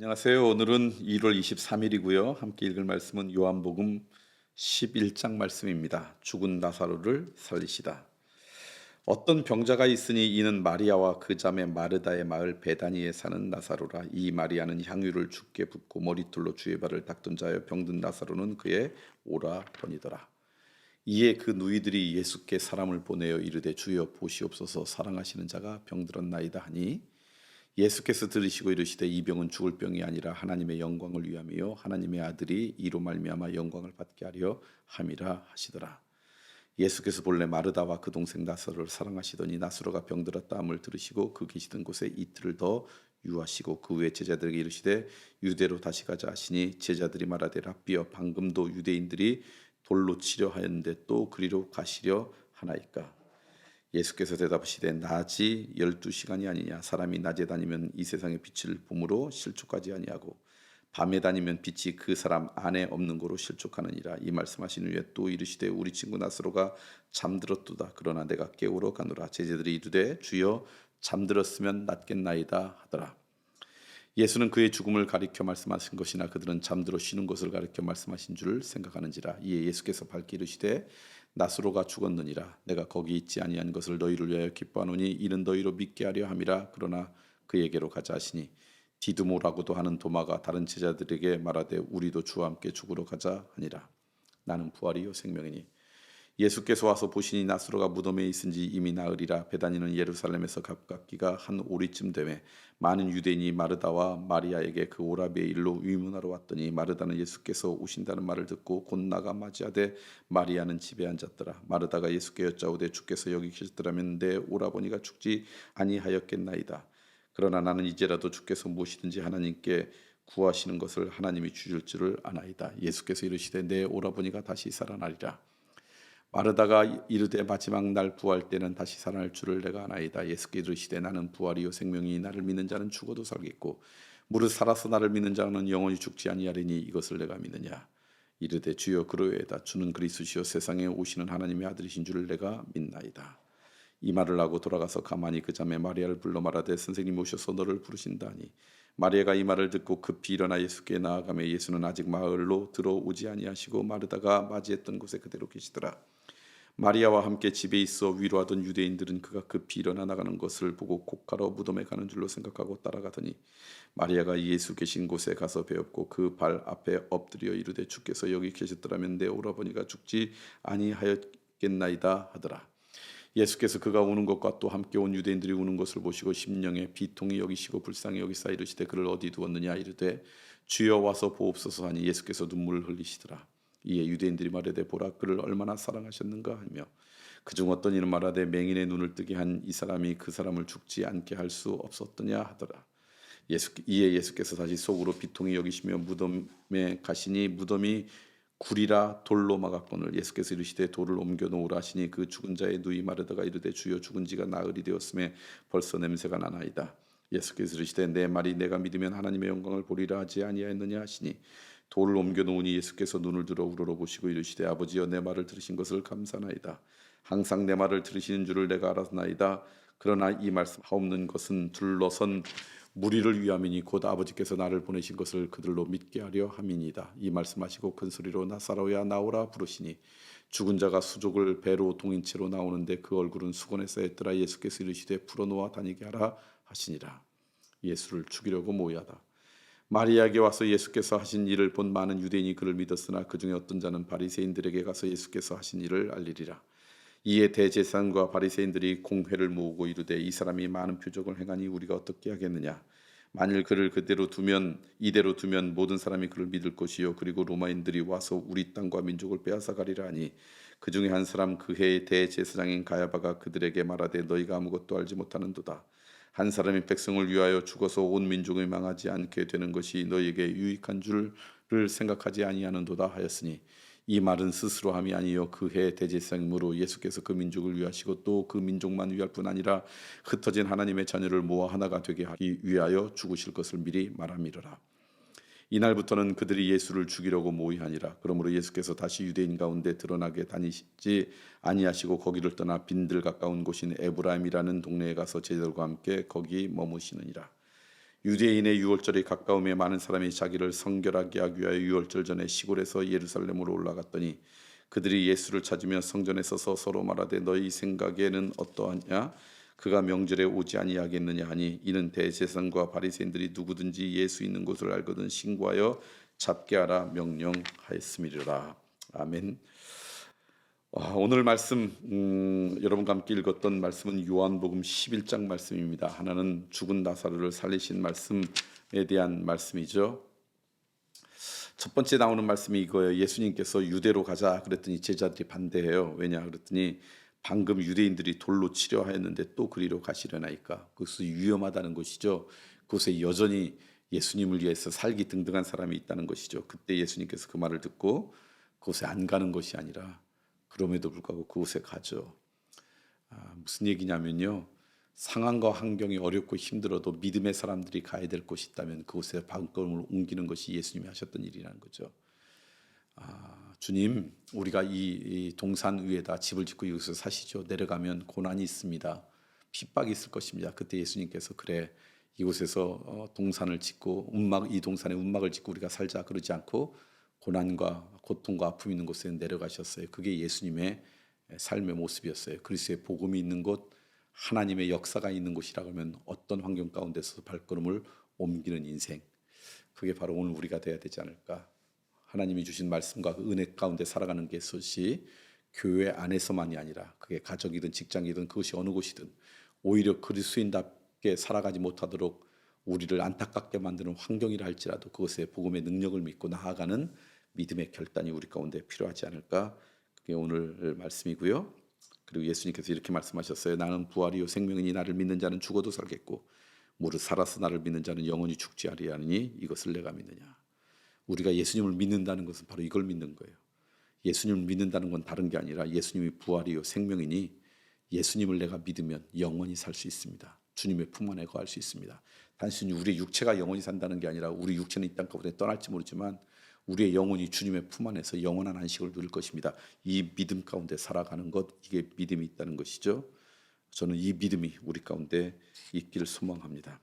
안녕하세요. 오늘은 1월 23일이고요. 함께 읽을 말씀은 요한복음 11장 말씀입니다. 죽은 나사로를 살리시다. 어떤 병자가 있으니 이는 마리아와 그 자매 마르다의 마을 베다니에 사는 나사로라. 이 마리아는 향유를 주께 붓고 머리털로 주의 발을 닦던 자여 병든 나사로는 그의 오라버니더라. 이에 그 누이들이 예수께 사람을 보내어 이르되 주여 보시옵소서 사랑하시는 자가 병들었나이다 하니 예수께서 들으시고 이르시되 이 병은 죽을 병이 아니라 하나님의 영광을 위함이요 하나님의 아들이 이로 말미암아 영광을 받게 하려 함이라 하시더라. 예수께서 본래 마르다와 그 동생 나사로를 사랑하시더니 나사로가 병들었다 함을 들으시고 그 계시던 곳에 이틀을 더 유하시고 그 후에 제자들에게 이르시되 유대로 다시 가자 하시니 제자들이 말하되 랍비여 방금도 유대인들이 돌로 치려 하였는데 또 그리로 가시려 하나이까. 예수께서 대답하시되 낮이 12시간이 아니냐. 사람이 낮에 다니면 이 세상의 빛을 봄으로 실족하지 아니하고 밤에 다니면 빛이 그 사람 안에 없는 거로 실족하느니라. 이 말씀하신 후에 또 이르시되 우리 친구 나사로가 잠들었도다. 그러나 내가 깨우러 가노라. 제자들이 이르되 주여 잠들었으면 낫겠나이다 하더라. 예수는 그의 죽음을 가리켜 말씀하신 것이나 그들은 잠들어 쉬는 것을 가리켜 말씀하신 줄 생각하는지라. 이에 예수께서 밝게 이르시되 나사로가 죽었느니라. 내가 거기 있지 아니한 것을 너희를 위하여 기뻐하노니 이는 너희로 믿게 하려 함이라. 그러나 그에게로 가자 하시니 디두모라고도 하는 도마가 다른 제자들에게 말하되 우리도 주와 함께 죽으러 가자 하니라. 나는 부활이요 생명이니 예수께서 와서 보시니 나사로가 무덤에 있은지 이미 나으리라. 베다니는 예루살렘에서 가깝기가 한 오리쯤 되매 많은 유대인이 마르다와 마리아에게 그 오라비의 일로 위문하러 왔더니 마르다는 예수께서 오신다는 말을 듣고 곧 나가 맞이하되 마리아는 집에 앉았더라. 마르다가 예수께 여짜오되 주께서 여기 계셨더라면 내 오라버니가 죽지 아니하였겠나이다. 그러나 나는 이제라도 주께서 무엇이든지 하나님께 구하시는 것을 하나님이 주실 줄을 아나이다. 예수께서 이르시되 내 오라버니가 다시 살아나리라. 마르다가 이르되 마지막 날 부활 때는 다시 살아날 줄을 내가 아나이다. 예수께 이르시되 나는 부활이요 생명이 나를 믿는 자는 죽어도 살겠고 무릇 살아서 나를 믿는 자는 영원히 죽지 아니하리니 이것을 내가 믿느냐. 이르되 주여 그러하다. 주는 그리스도시요 세상에 오시는 하나님의 아들이신 줄을 내가 믿나이다. 이 말을 하고 돌아가서 가만히 그 자매 마리아를 불러 말하되 선생님 오셔서 너를 부르신다니. 마리아가 이 말을 듣고 급히 일어나 예수께 나아가매 예수는 아직 마을로 들어오지 아니하시고 마르다가 맞이했던 곳에 그대로 계시더라. 마리아와 함께 집에 있어 위로하던 유대인들은 그가 급히 일어나 나가는 것을 보고 곡하러 무덤에 가는 줄로 생각하고 따라가더니 마리아가 예수 계신 곳에 가서 배웠고 그 발 앞에 엎드려 이르되 주께서 여기 계셨더라면 내 오라버니가 죽지 아니하였겠나이다 하더라. 예수께서 그가 우는 것과 또 함께 온 유대인들이 우는 것을 보시고 심령에 비통히 여기시고 불쌍히 여기사 이르시되 그를 어디 두었느냐. 이르되 주여 와서 보옵소서 하니 예수께서 눈물을 흘리시더라. 이에 유대인들이 말하되 보라 그를 얼마나 사랑하셨는가 하며 그중 어떤 이는 말하되 맹인의 눈을 뜨게 한 이 사람이 그 사람을 죽지 않게 할 수 없었더냐 하더라. 이에 예수께서 다시 속으로 비통히 여기시며 무덤에 가시니 무덤이 굴이라 돌로 막았거늘 예수께서 이르시되 돌을 옮겨 놓으라 하시니 그 죽은 자의 누이 마르다가 이르되 주여 죽은 지가 나흘이 되었음에 벌써 냄새가 나나이다. 예수께서 이르시되 내 말이 내가 믿으면 하나님의 영광을 보리라 하지 아니하였느냐 하시니 돌을 옮겨 놓으니 예수께서 눈을 들어 우러러보시고 이르시되 아버지여 내 말을 들으신 것을 감사나이다. 항상 내 말을 들으시는 줄을 내가 알았나이다. 그러나 이 말씀 하옵는 것은 둘러선 무리를 위함이니 곧 아버지께서 나를 보내신 것을 그들로 믿게 하려 함이니이다. 이 말씀하시고 큰 소리로 나사로야 나오라 부르시니 죽은 자가 수족을 배로 동인 채로 나오는데 그 얼굴은 수건에 쌓였더라. 예수께서 이르시되 풀어놓아 다니게 하라 하시니라. 예수를 죽이려고 모의하다. 마리아에게 와서 예수께서 하신 일을 본 많은 유대인이 그를 믿었으나 그 중에 어떤 자는 바리새인들에게 가서 예수께서 하신 일을 알리리라. 이에 대제사장과 바리새인들이 공회를 모으고 이르되 이 사람이 많은 표적을 행하니 우리가 어떻게 하겠느냐. 만일 그를 이대로 두면 모든 사람이 그를 믿을 것이요 그리고 로마인들이 와서 우리 땅과 민족을 빼앗아 가리라 하니 그 중에 한 사람 그 해의 대제사장인 가야바가 그들에게 말하되 너희가 아무것도 알지 못하는도다. 한 사람이 백성을 위하여 죽어서 온 민족이 망하지 않게 되는 것이 너희에게 유익한 줄을 생각하지 아니하는도다 하였으니 이 말은 스스로 함이 아니요 그 해 대제사장이므로 예수께서 그 민족을 위하시고 또 그 민족만 위할 뿐 아니라 흩어진 하나님의 자녀를 모아 하나가 되게 하기 위하여 죽으실 것을 미리 말함이로라. 이날부터는 그들이 예수를 죽이려고 모의하니라. 그러므로 예수께서 다시 유대인 가운데 드러나게 다니시지 아니하시고 거기를 떠나 빈들 가까운 곳인 에브라임이라는 동네에 가서 제자들과 함께 거기 머무시느니라. 유대인의 유월절이 가까움에 많은 사람이 자기를 성결하게 하기 위하여 유월절 전에 시골에서 예루살렘으로 올라갔더니 그들이 예수를 찾으며 성전에 서서 서로 말하되 너희 생각에는 어떠하냐 그가 명절에 오지 아니하겠느냐 하니 이는 대제사장과 바리새인들이 누구든지 예수 있는 곳을 알거든 신고하여 잡게 하라 명령하였음이라. 아멘. 오늘 말씀 여러분과 함께 읽었던 말씀은 요한복음 11장 말씀입니다. 하나는 죽은 나사로를 살리신 말씀에 대한 말씀이죠. 첫 번째 나오는 말씀이 이거예요. 예수님께서 유대로 가자 그랬더니 제자들이 반대해요. 왜냐 그랬더니 방금 유대인들이 돌로 치려 하였는데 또 그리로 가시려나이까. 그것이 위험하다는 것이죠. 그곳에 여전히 예수님을 위해서 살기 등등한 사람이 있다는 것이죠. 그때 예수님께서 그 말을 듣고 그곳에 안 가는 것이 아니라 그럼에도 불구하고 그곳에 가죠. 무슨 얘기냐면요. 상황과 환경이 어렵고 힘들어도 믿음의 사람들이 가야 될 곳이 있다면 그곳에 발걸음을 옮기는 것이 예수님이 하셨던 일이라는 거죠. 주님, 우리가 이 동산 위에다 집을 짓고 여기서 사시죠. 내려가면 고난이 있습니다. 핍박이 있을 것입니다. 그때 예수님께서 그래 이곳에서 동산을 짓고 이 동산에 운막을 짓고 우리가 살자 그러지 않고 고난과 고통과 아픔이 있는 곳에 내려가셨어요. 그게 예수님의 삶의 모습이었어요. 그리스도의 복음이 있는 곳, 하나님의 역사가 있는 곳이라고 하면 어떤 환경 가운데서 발걸음을 옮기는 인생, 그게 바로 오늘 우리가 돼야 되지 않을까. 하나님이 주신 말씀과 그 은혜 가운데 살아가는 것이 교회 안에서만이 아니라 그게 가정이든 직장이든 그것이 어느 곳이든 오히려 그리스도인답게 살아가지 못하도록 우리를 안타깝게 만드는 환경이라 할지라도 그것에 복음의 능력을 믿고 나아가는 믿음의 결단이 우리 가운데 필요하지 않을까. 그게 오늘 말씀이고요. 그리고 예수님께서 이렇게 말씀하셨어요. 나는 부활이요 생명이니 나를 믿는 자는 죽어도 살겠고 무릇 살아서 나를 믿는 자는 영원히 죽지 아니하니 이것을 내가 믿느냐. 우리가 예수님을 믿는다는 것은 바로 이걸 믿는 거예요. 예수님을 믿는다는 건 다른 게 아니라 예수님이 부활이요 생명이니 예수님을 내가 믿으면 영원히 살 수 있습니다. 주님의 품 안에 거할 수 있습니다. 단순히 우리의 육체가 영원히 산다는 게 아니라 우리 육체는 이 땅 가운데 떠날지 모르지만 우리의 영혼이 주님의 품 안에서 영원한 안식을 누릴 것입니다. 이 믿음 가운데 살아가는 것, 이게 믿음이 있다는 것이죠. 저는 이 믿음이 우리 가운데 있기를 소망합니다.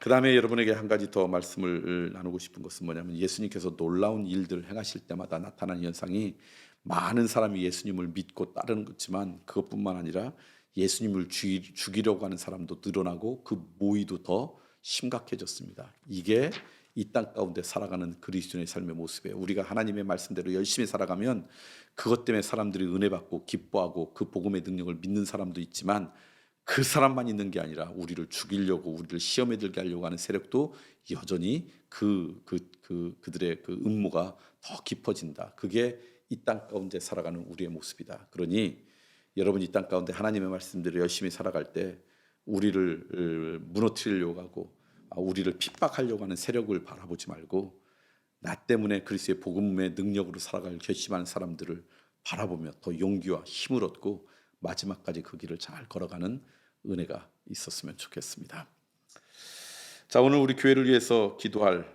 그 다음에 여러분에게 한 가지 더 말씀을 나누고 싶은 것은 뭐냐면 예수님께서 놀라운 일들을 행하실 때마다 나타나는 현상이 많은 사람이 예수님을 믿고 따르는 거지만 그것뿐만 아니라 예수님을 죽이려고 하는 사람도 늘어나고 그 모의도 더 심각해졌습니다. 이게 이 땅 가운데 살아가는 그리스도인의 삶의 모습이에요. 우리가 하나님의 말씀대로 열심히 살아가면 그것 때문에 사람들이 은혜 받고 기뻐하고 그 복음의 능력을 믿는 사람도 있지만 그 사람만 있는 게 아니라 우리를 죽이려고 우리를 시험에 들게 하려고 하는 세력도 여전히 그들의 그 음모가 더 깊어진다. 그게 이 땅 가운데 살아가는 우리의 모습이다. 그러니 여러분 이 땅 가운데 하나님의 말씀대로 열심히 살아갈 때 우리를 무너뜨리려고 하고 우리를 핍박하려고 하는 세력을 바라보지 말고 나 때문에 그리스도의 복음의 능력으로 살아갈 결심하는 사람들을 바라보며 더 용기와 힘을 얻고 마지막까지 그 길을 잘 걸어가는 은혜가 있었으면 좋겠습니다. 자, 오늘 우리 교회를 위해서 기도할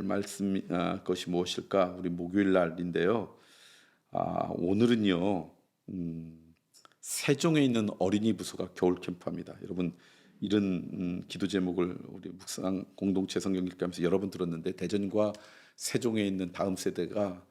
말씀 것이 무엇일까? 우리 목요일 날인데요. 오늘은요. 세종에 있는 어린이 부서가 겨울 캠프합니다. 여러분 이런 기도 제목을 우리 묵상 공동체 성경 읽기 하면서 여러 번 들었는데 대전과 세종에 있는 다음 세대가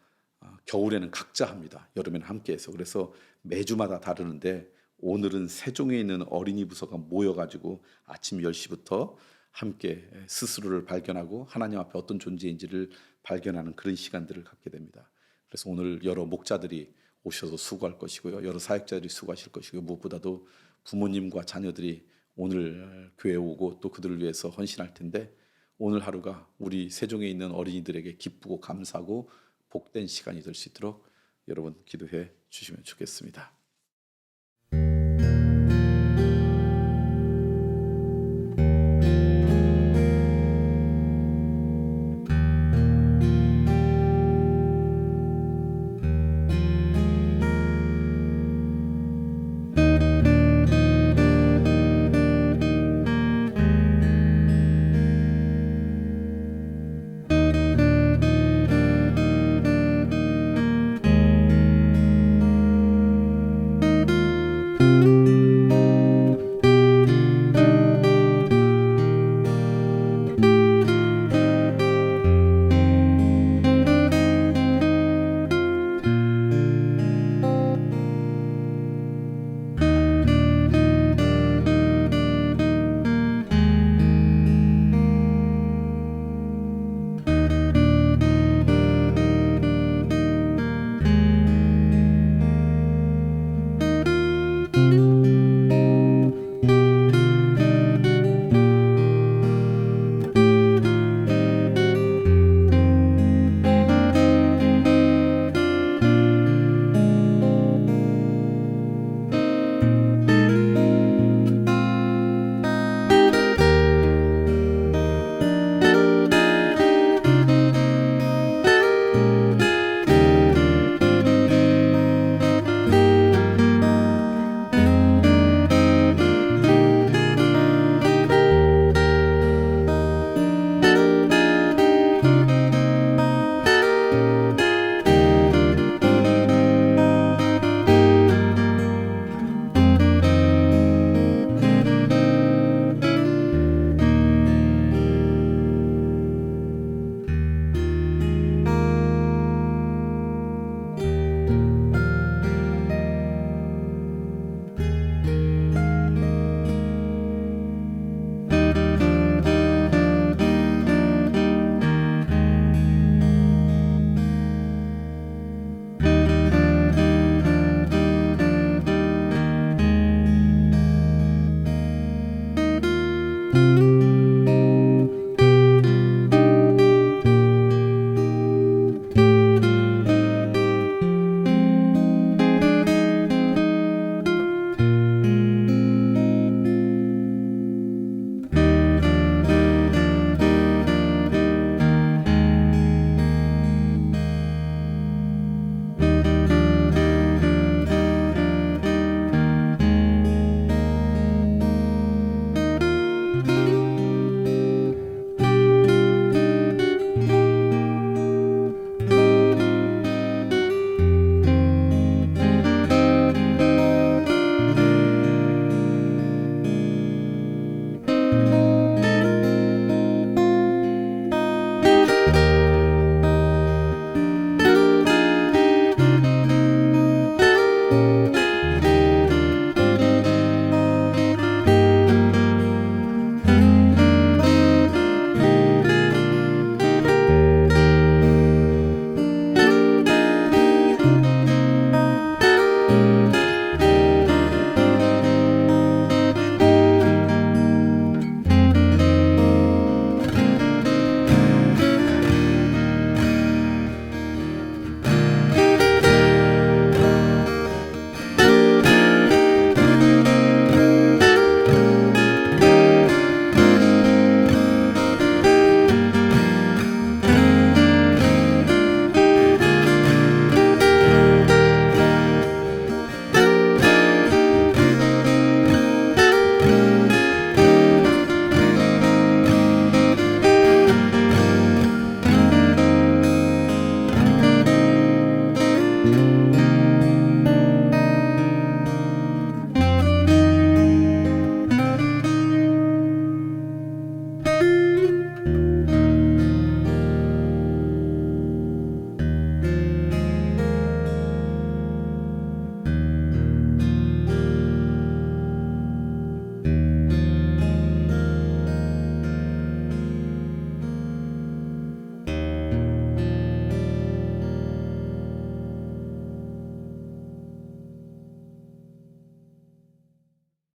겨울에는 각자 합니다. 여름에는 함께해서. 그래서 매주마다 다르는데 오늘은 세종에 있는 어린이 부서가 모여가지고 아침 10시부터 함께 스스로를 발견하고 하나님 앞에 어떤 존재인지를 발견하는 그런 시간들을 갖게 됩니다. 그래서 오늘 여러 목자들이 오셔서 수고할 것이고요. 여러 사역자들이 수고하실 것이고 무엇보다도 부모님과 자녀들이 오늘 교회에 오고 또 그들을 위해서 헌신할 텐데 오늘 하루가 우리 세종에 있는 어린이들에게 기쁘고 감사하고 복된 시간이 될 수 있도록 여러분 기도해 주시면 좋겠습니다.